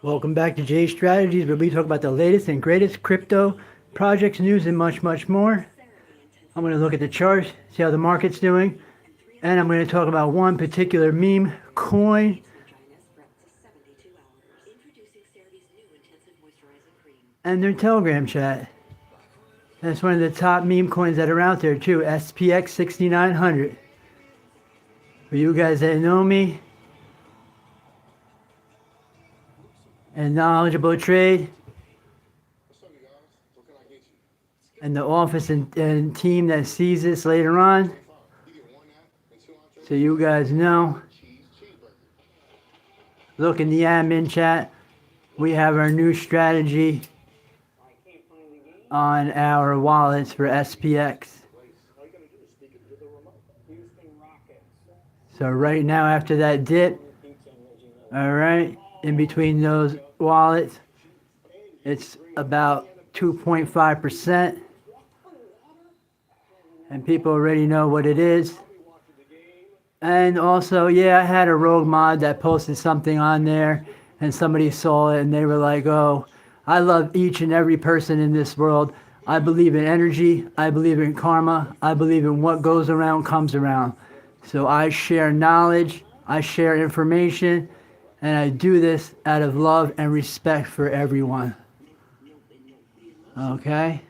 Welcome back to Jay's Strategies, where we talk about the latest and greatest crypto projects, news, and much, much more. I'm going to look at the charts, see how the market's doing, and I'm going to talk about one particular meme coin and their Telegram chat. That's one of the top meme coins that are out there too, SPX 6900. For you guys that know me and knowledgeable trade, and the office and team that sees this later on, so you guys know. Look in the admin chat. We have our new strategy on our wallets for SPX. So right now, after that dip, all right, in between those wallets, it's about 2.5%. And people already know what it is. And also, yeah, I had a rogue mod that posted something on there, and somebody saw it and they were like, oh, I love each and every person in this world. I believe in energy. I believe in karma. I believe in what goes around comes around. So I share knowledge. I share information. And I do this out of love and respect for everyone. Okay?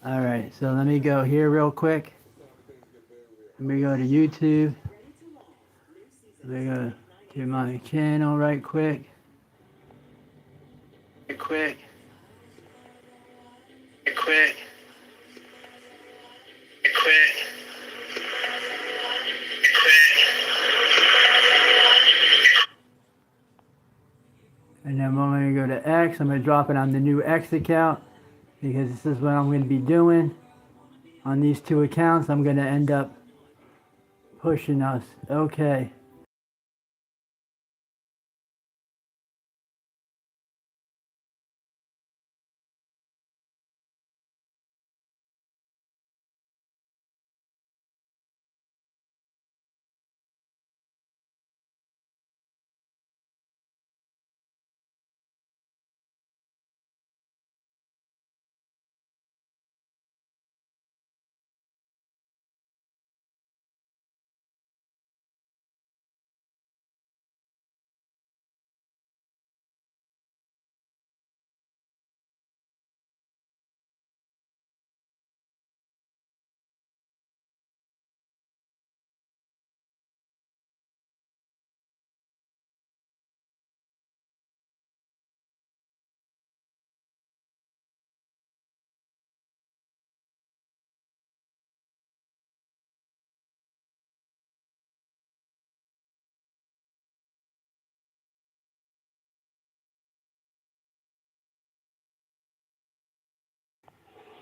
All right, so let me go here real quick. Let me go to YouTube. Let me go to my channel right quick. And then when I'm going to go to X, I'm going to drop it on the new X account, because this is what I'm going to be doing on these two accounts. I'm going to end up pushing us. Okay.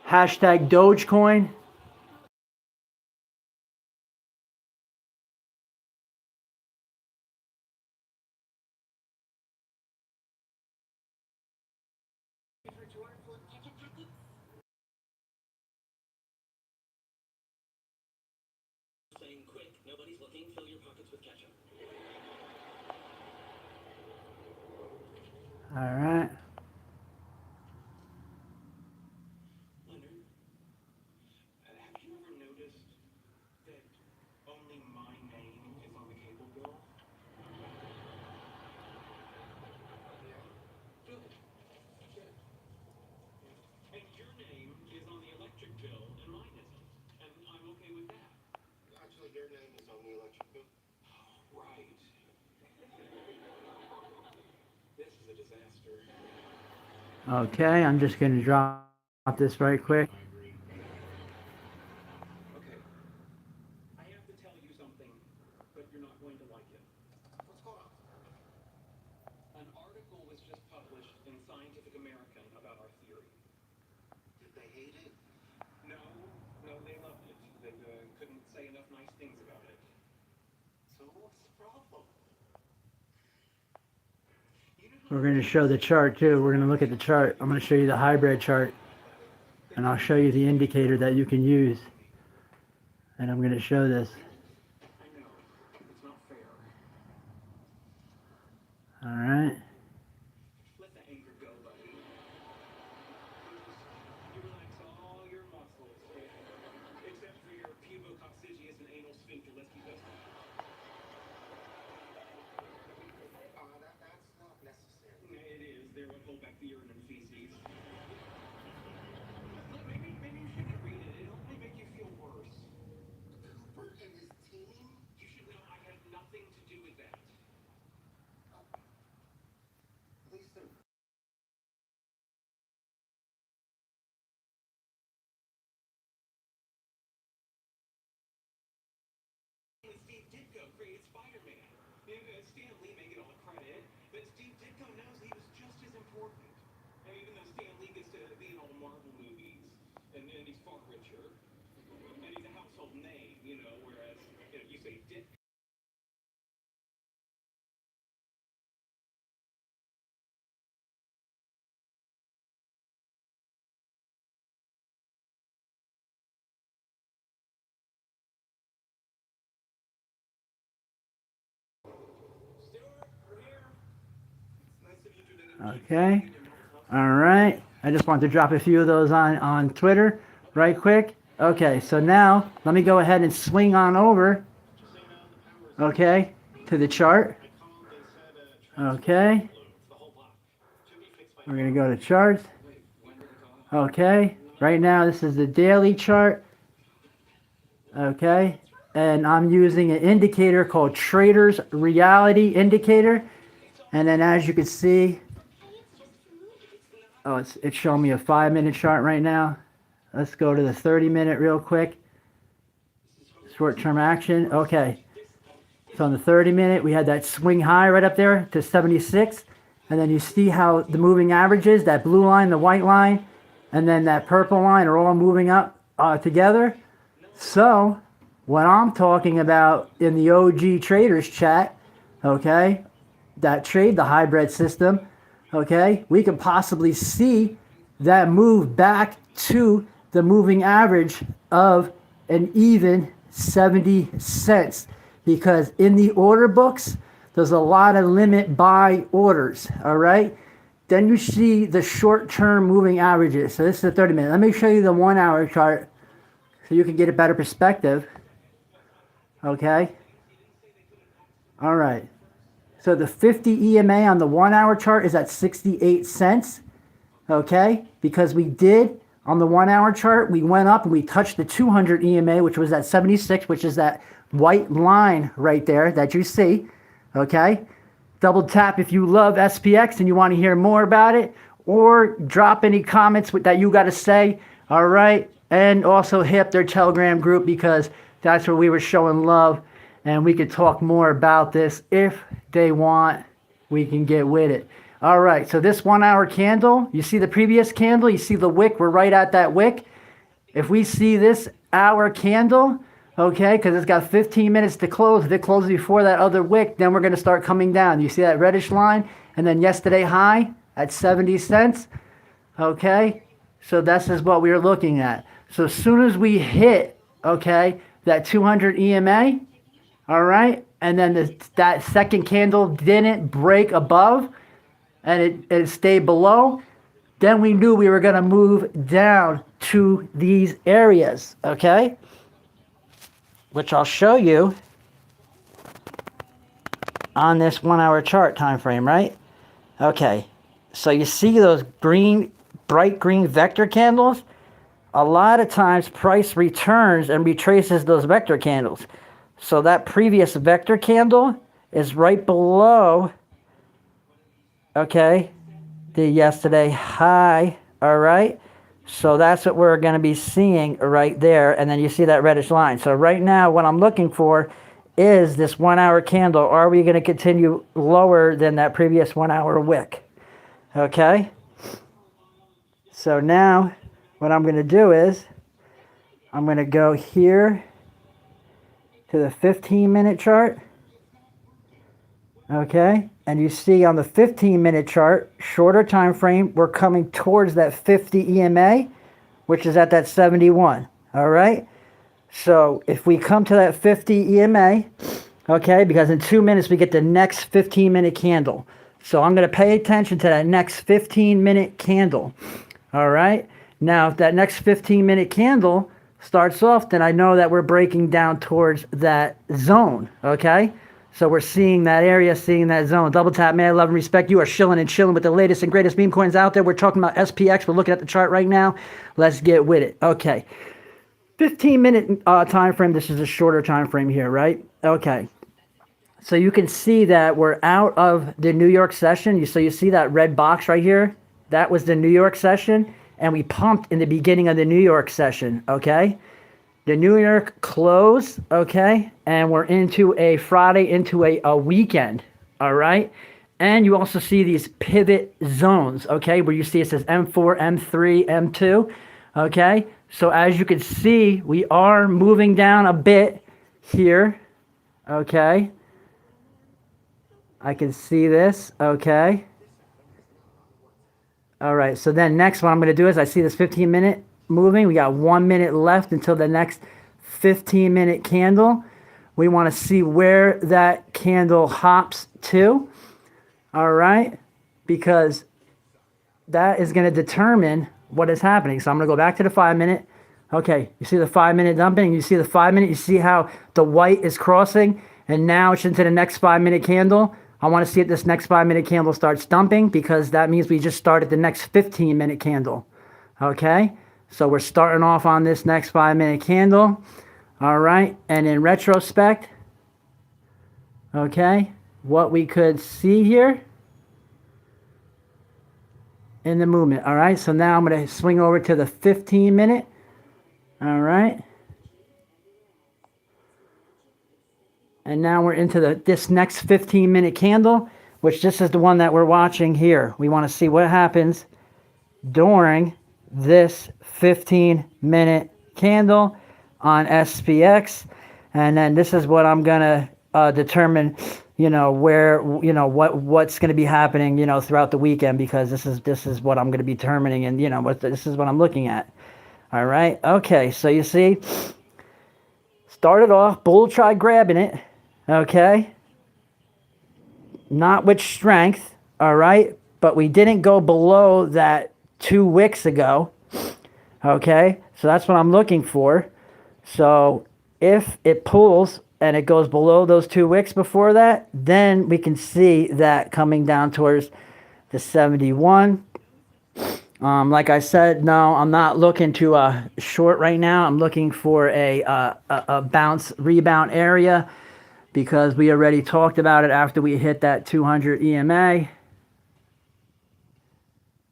Hashtag Dogecoin. All right. Okay, I'm just going to drop this right quick. We're going to show the chart too. We're going to look at the chart. I'm going to show you the hybrid chart, and I'll show you the indicator that you can use. And I'm going to show this. Okay. All right. I just wanted to drop a few of those on Twitter right quick. Okay, so now let me go ahead and swing on over, okay, to the chart. Okay. We're going to go to charts. Okay. Right now, this is the daily chart. Okay. And I'm using an indicator called Trader's Reality Indicator. And then as you can see, oh, it's showing me a 5-minute chart right now. Let's go to the 30-minute real quick. Short-term action. Okay. So on the 30-minute, we had that swing high right up there to 76. And then you see how the moving averages, that blue line, the white line, and then that purple line are all moving up together. So what I'm talking about in the OG traders chat, okay, that trade the hybrid system, okay, we can possibly see that move back to the moving average of an even 70 cents. Because in the order books, there's a lot of limit buy orders, all right? Then you see the short-term moving averages. So this is the 30-minute. Let me show you the 1-hour chart so you can get a better perspective, okay? All right. So the 50 EMA on the 1-hour chart is at 68 cents, okay? Because we did, on the 1-hour chart, we went up and we touched the 200 EMA, which was at 76, which is that white line right there that you see, okay? Double tap if you love SPX and you want to hear more about it, or drop any comments that you got to say, all right? And also hit up their Telegram group, because that's where we were showing love, and we could talk more about this. If they want, we can get with it. All right, so this 1-hour candle, you see the previous candle, you see the wick, we're right at that wick. If we see this hour candle, okay, because it's got 15 minutes to close. If it closes before that other wick, then we're going to start coming down. You see that reddish line? And then yesterday high at 70 cents. Okay, so this is what we are looking at. So as soon as we hit, okay, that 200 EMA, all right, and then that second candle didn't break above and it stayed below, then we knew we were going to move down to these areas, okay? Which I'll show you on this 1-hour chart time frame, right? Okay, so you see those green, bright green vector candles? A lot of times price returns and retraces those vector candles. So that previous vector candle is right below, okay, the yesterday high, all right? So that's what we're going to be seeing right there. And then you see that reddish line. So right now what I'm looking for is this 1-hour candle. Are we going to continue lower than that previous 1-hour wick? Okay. So now what I'm going to do is I'm going to go here to the 15-minute chart. Okay. And you see on the 15-minute chart, shorter time frame, we're coming towards that 50 EMA, which is at that 71. All right. So if we come to that 50 EMA, okay, because in 2 minutes we get the next 15-minute candle. So I'm going to pay attention to that next 15-minute candle. All right. Now, if that next 15-minute candle starts off, then I know that we're breaking down towards that zone. Okay. So we're seeing that area, seeing that zone. Double tap, man, love and respect. You are shilling and chilling with the latest and greatest meme coins out there. We're talking about SPX. We're looking at the chart right now. Let's get with it. Okay. 15-minute time frame. This is a shorter time frame here, right? Okay. So you can see that we're out of the New York session. So you see that red box right here? That was the New York session, and we pumped in the beginning of the New York session, okay? The New York closed, okay? And we're into a Friday, into a weekend, all right? And you also see these pivot zones, okay? Where you see it says M4, M3, M2, okay? So as you can see, we are moving down a bit here, okay? I can see this, okay? All right, so then next what I'm gonna do is I see this 15-minute moving. We got 1 minute left until the next 15-minute candle. We wanna see where that candle hops to, all right? Because that is gonna determine what is happening. So I'm gonna go back to the 5-minute. Okay, you see the 5-minute dumping, you see the 5-minute, you see how the white is crossing, and now it's into the next 5-minute candle. I want to see if this next 5-minute candle starts dumping, because that means we just started the next 15-minute candle. Okay, so we're starting off on this next 5-minute candle. All right, and in retrospect, okay, what we could see here in the movement. All right, so now I'm going to swing over to the 15-minute. All right. And now we're into this next 15-minute candle, which this is the one that we're watching here. We want to see what happens during this 15-minute candle on SPX. And then this is what I'm going to determine, where, what's going to be happening, throughout the weekend, because this is what I'm going to be determining, and, this is what I'm looking at. All right. Okay. So you see, started off, bull tried grabbing it. Okay, not with strength, all right, but we didn't go below that 2 wicks ago, okay, so that's what I'm looking for. So if it pulls and it goes below those 2 wicks before that, then we can see that coming down towards the 71. Like I said, no, I'm not looking to short right now. I'm looking for a bounce rebound area, because we already talked about it after we hit that 200 EMA,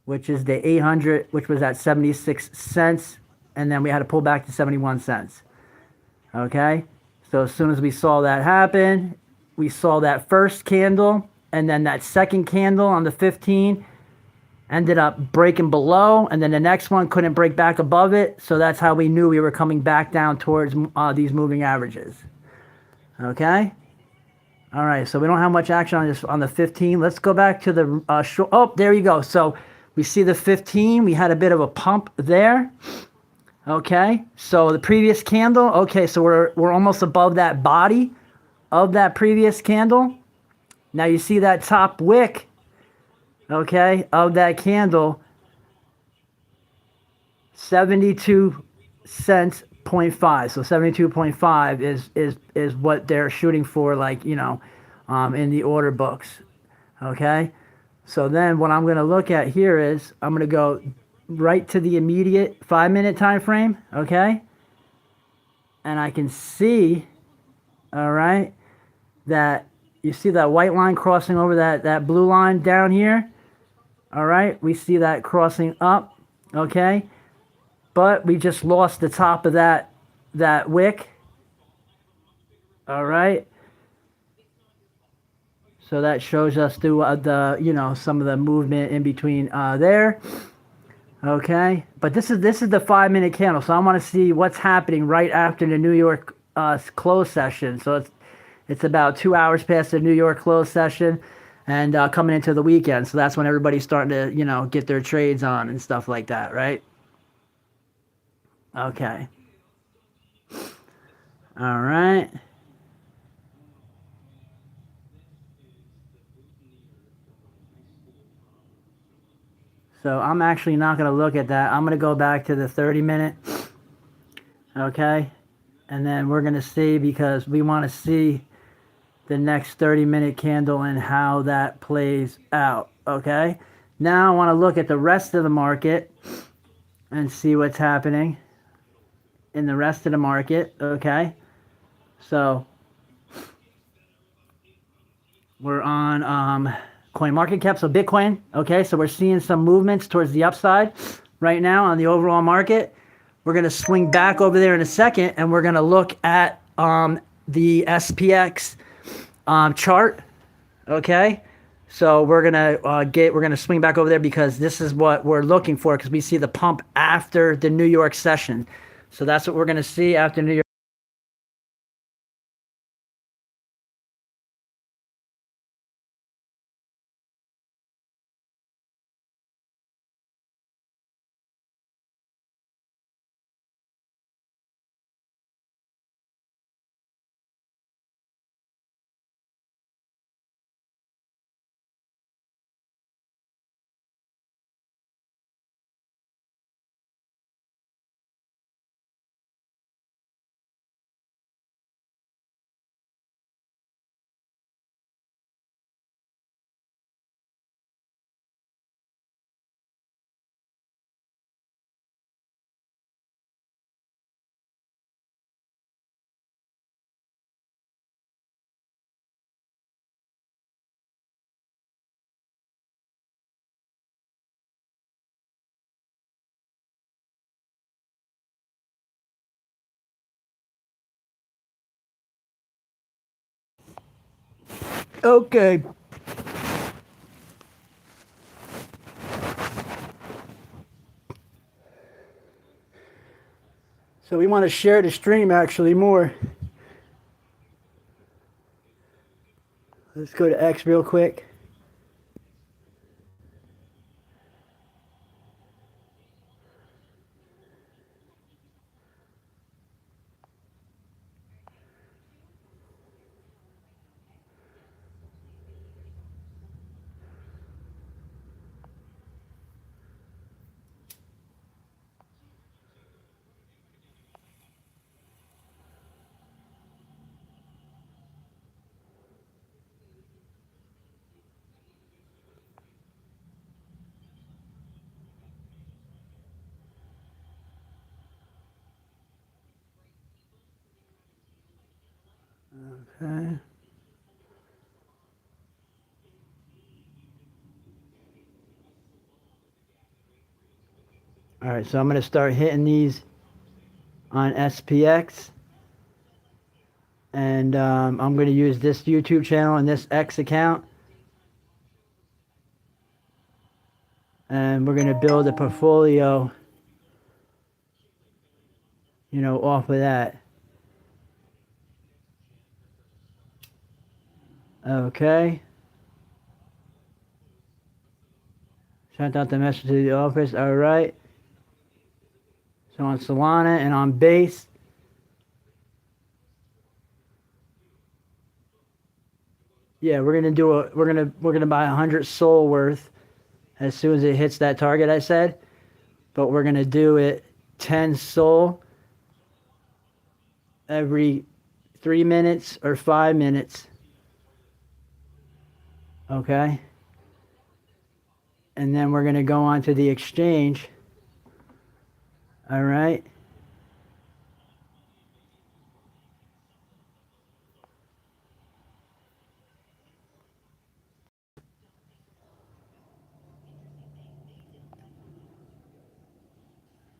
which is the 800, which was at 76 cents, and then we had to pull back to 71 cents. Okay, so as soon as we saw that happen, we saw that first candle, and then that second candle on the 15 ended up breaking below, and then the next one couldn't break back above it, so that's how we knew we were coming back down towards these moving averages. Okay. All right. So we don't have much action on this on the 15. Let's go back to the short. Oh, there you go. So we see the 15. We had a bit of a pump there. Okay. So the previous candle. Okay. So we're almost above that body of that previous candle. Now you see that top wick. Okay, of that candle. 72 cents. 0.5. So 72.5 is what they're shooting for, like, in the order books. Okay, so then what I'm going to look at here is I'm going to go right to the immediate 5-minute time frame. Okay, and I can see, all right, that you see that white line crossing over that blue line down here. All right, we see that crossing up. Okay, but we just lost the top of that wick. All right. So that shows us through the some of the movement in between there. Okay. But this is the 5-minute candle. So I want to see what's happening right after the New York close session. So it's about 2 hours past the New York close session, and coming into the weekend. So that's when everybody's starting to get their trades on and stuff like that, right? Okay. All right. So I'm actually not going to look at that. I'm going to go back to the 30-minute. Okay. And then we're going to see, because we want to see the next 30-minute candle and how that plays out. Okay. Now I want to look at the rest of the market and see what's happening in the rest of the market. Okay. So We're on coin market cap, so Bitcoin. Okay, so we're seeing some movements towards the upside right now on the overall market. We're going to swing back over there in a second, and we're going to look at the SPX chart. Okay, so we're gonna swing back over there because this is what we're looking for, because we see the pump after the New York session. So that's what we're gonna see after New York. Okay. So we want to share the stream actually more. Let's go to X real quick. Okay. All right, so I'm gonna start hitting these on SPX, and I'm gonna use this YouTube channel and this X account, and we're gonna build a portfolio, off of that. Okay. Sent out the message to the office. All right. So on Solana and on Base. Yeah, we're gonna buy 100 Sol worth as soon as it hits that target I said. But we're gonna do it 10 Sol every 3 minutes or 5 minutes. Okay. And then we're gonna go on to the exchange. All right.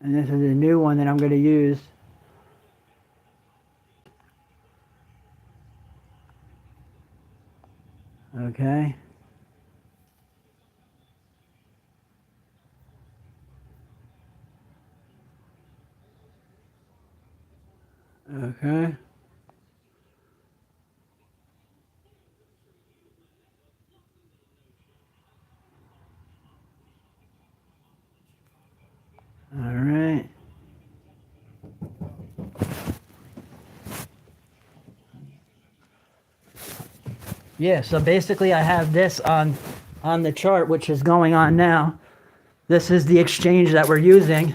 And this is a new one that I'm going to use. Okay. Okay. All right. Yeah, so basically I have this on the chart, which is going on now. This is the exchange that we're using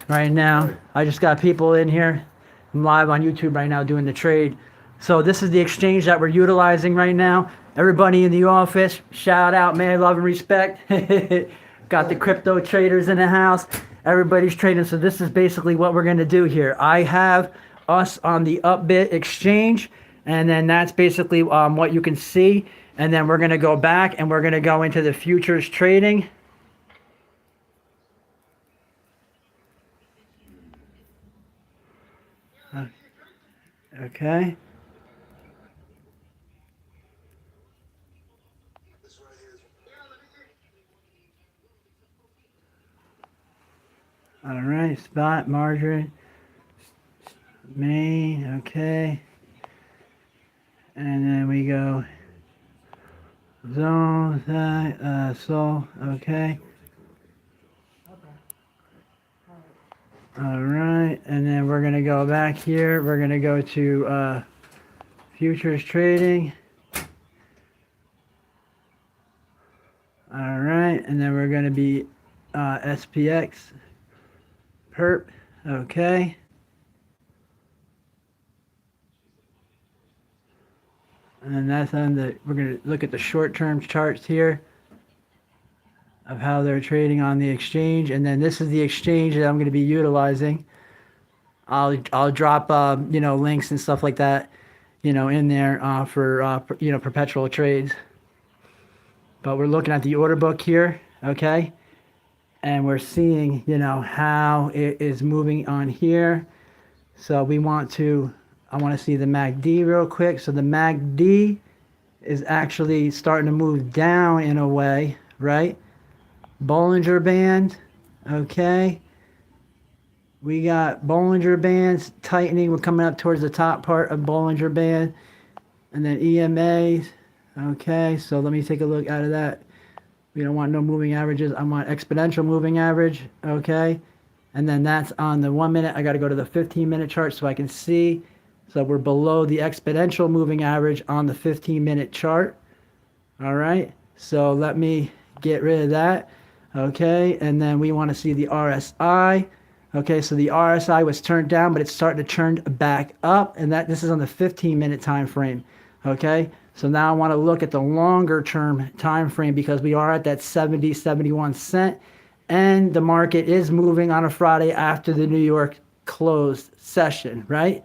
right now. I just got people in here. I'm live on YouTube right now doing the trade. So this is the exchange that we're utilizing right now. Everybody in the office, shout out, man, love and respect. Got the crypto traders in the house. Everybody's trading. So this is basically what we're going to do here. I have us on the Upbit exchange, And then that's basically what you can see. And then we're going to go back and we're going to go into the futures trading. Okay. All right, spot, margin, main, okay. And then we go zone, sol, okay. All right, and then we're gonna go back here. We're gonna go to futures trading. All right, and then we're gonna be SPX, perp, okay. And that's on the, we're going to look at the short-term charts here of how they're trading on the exchange. And then this is the exchange that I'm going to be utilizing. I'll drop, you know, links and stuff like that, you know, in there for, you know, perpetual trades. But we're looking at the order book here, okay? And we're seeing, you know, how it is moving on here. So we want to, I want to see the MACD real quick. So the MACD is actually starting to move down in a way, right? Bollinger Band, okay. We got Bollinger Bands tightening. We're coming up towards the top part of Bollinger Band. And then EMAs, okay. So let me take a look out of that. We don't want no moving averages. I want exponential moving average, okay. And then that's on the 1 minute. I got to go to the 15-minute chart so I can see. So we're below the exponential moving average on the 15-minute chart. All right. So let me get rid of that. Okay. And then we want to see the RSI. Okay. So the RSI was turned down, but it's starting to turn back up. And this is on the 15-minute time frame. Okay. So now I want to look at the longer term time frame because we are at that 70, 71 cent. And the market is moving on a Friday after the New York closed session, right?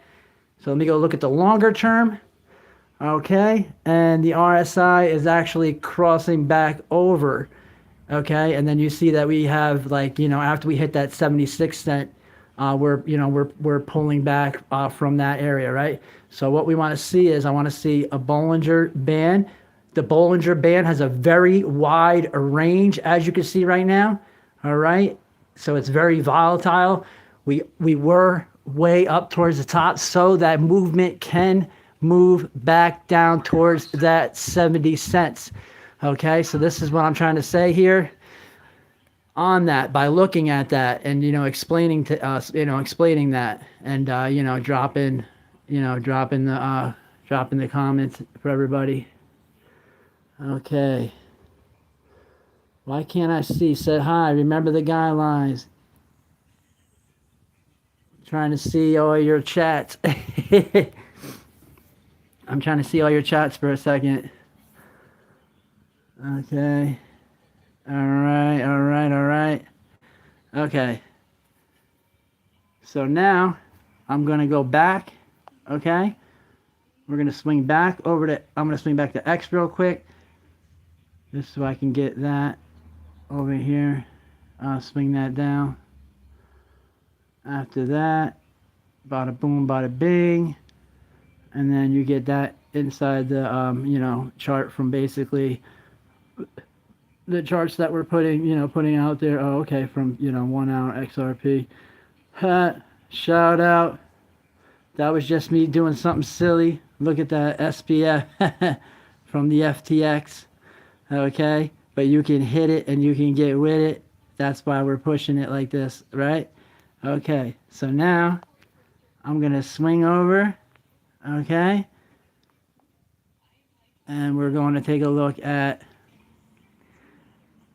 So let me go look at the longer term. Okay, and the RSI is actually crossing back over. Okay, and then you see that we have, like, you know, after we hit that 76 cent, we're pulling back from that area, right? So what we want to see is I want to see a Bollinger Band. The Bollinger Band has a very wide range, as you can see right now. All right, so it's very volatile. We were way up towards the top, so that movement can move back down towards that 70 cents. Okay, so this is what I'm trying to say here on that by looking at that and, you know, explaining to us, you know, explaining that and, you know, dropping the comments for everybody. Okay. Why can't I see? Said hi. Remember the guidelines. Trying to see all your chats. I'm trying to see all your chats for a second. Okay. All right, all right, all right. Okay. So now I'm going to go back. Okay. We're going to swing back over to, I'm going to swing back to X real quick. Just so I can get that over here. I'll swing that down. After that, bada boom, bada bing. And then you get that inside the, you know, chart from basically the charts that we're putting out there. Oh, okay, from, you know, 1 hour XRP. Shout out. That was just me doing something silly. Look at that SPF from the FTX. Okay, but you can hit it and you can get with it. That's why we're pushing it like this, right? Okay, so now I'm going to swing over, okay? And we're going to take a look at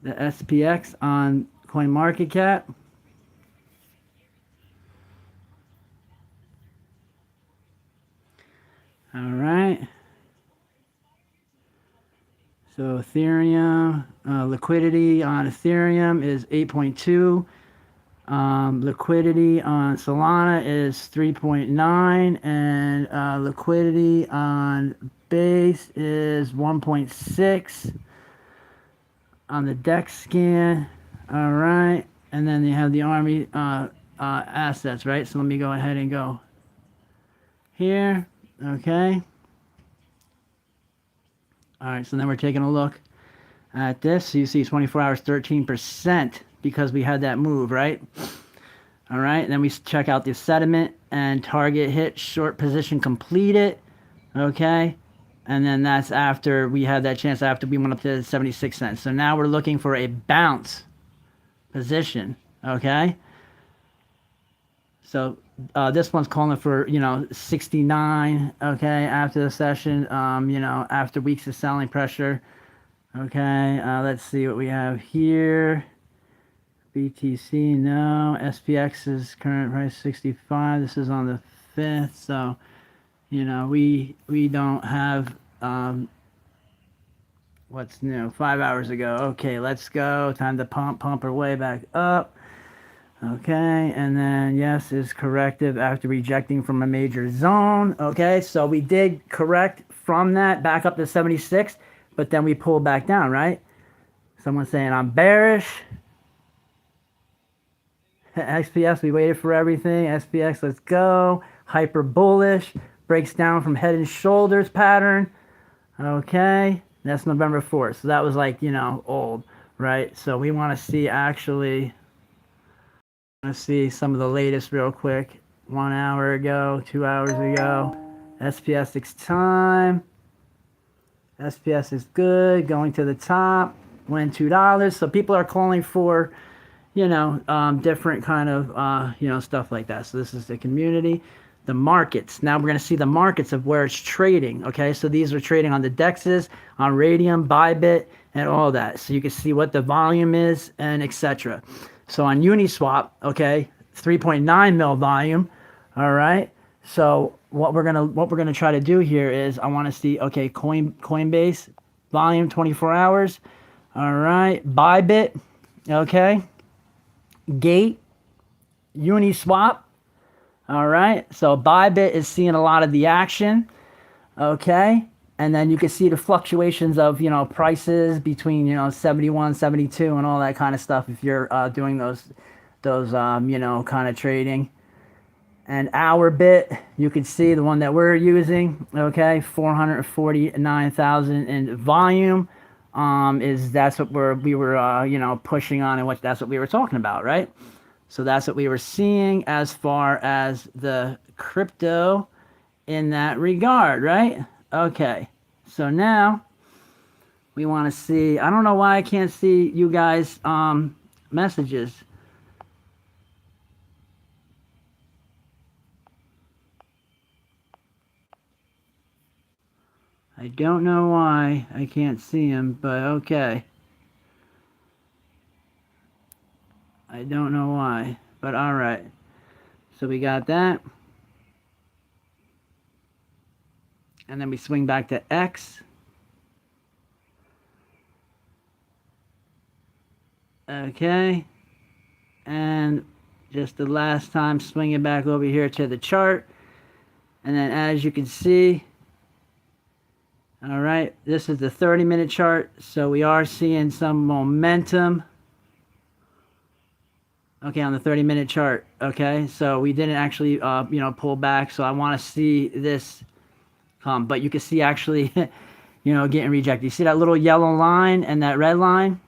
the SPX on CoinMarketCap. All right. So Ethereum, liquidity on Ethereum is 8.2. Liquidity on Solana is 3.9, and liquidity on Base is 1.6 on the DEX scan. All right, and then you have the Army assets, right? So let me go ahead and go here. Okay. All right, so then we're taking a look at this. So you see 24 hours, 13%, because we had that move, right? All right, and then we check out the sediment and target hit, short position completed, okay? And then that's after we had that chance after we went up to 76 cents. So now we're looking for a bounce position, okay? So this one's calling for, 69, okay, after the session, after weeks of selling pressure. Okay, let's see what we have here. BTC, no. SPX's current price 65. This is on the 5th, so we don't have what's new. 5 hours ago. Okay, let's go. Time to pump our way back up. Okay, and then yes is corrective after rejecting from a major zone. Okay, so we did correct from that back up to 76, but then we pulled back down, right? Someone's saying I'm bearish. XPS, we waited for everything. SPX, let's go. Hyper bullish. Breaks down from head and shoulders pattern. Okay, that's November 4th. So that was like, old, right? So we want to see actually, some of the latest real quick. 1 hour ago, 2 hours ago. SPS 6 time. SPS is good. Going to the top. Win $2. So people are calling for, different kind of, stuff like that. So this is the community. The markets. Now we're going to see the markets of where it's trading. Okay, so these are trading on the DEXs, on Radium, Bybit, and all that. So you can see what the volume is and etc. So on Uniswap, okay, 3.9 mil volume. All right. So what we're gonna try to do here is I want to see, okay, Coinbase volume 24 hours. All right, Bybit, okay, Gate, Uniswap. All right, so Bybit is seeing a lot of the action, okay, and then you can see the fluctuations of prices between 71, 72, and all that kind of stuff if you're doing those kind of trading. And our bit, you can see the one that we're using, okay, 449,000 in volume. That's what we were pushing on, and that's what we were talking about, right? So that's what we were seeing as far as the crypto in that regard, right? Okay, so now we want to see, I don't know why I can't see you guys messages. I don't know why I can't see them, but okay. I don't know why, but all right. So we got that. And then we swing back to X. Okay. And just the last time, swing it back over here to the chart. And then as you can see, all right, this is the 30-minute chart. So we are seeing some momentum. Okay, on the 30-minute chart. Okay, so we didn't actually, pull back. So I want to see this come. But you can see actually, getting rejected. You see that little yellow line and that red line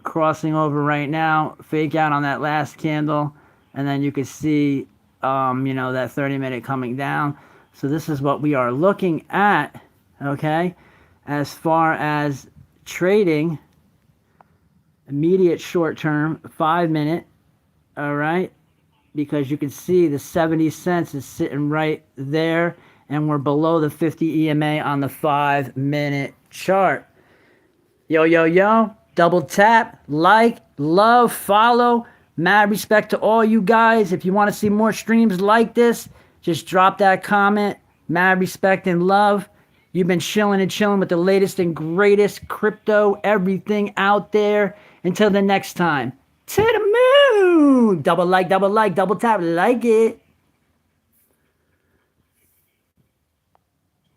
crossing over right now. Fake out on that last candle. And then you can see, that 30-minute coming down. So this is what we are looking at, okay, as far as trading, immediate short-term, 5-minute. All right, because you can see the 70 cents is sitting right there, and we're below the 50 EMA on the 5-minute chart. Yo, double tap, like, love, follow. Mad respect to all you guys. If you want to see more streams like this, just drop that comment. Mad respect and love. You've been chilling with the latest and greatest crypto, everything out there. Until the next time. To the moon. Double like, double tap, like it.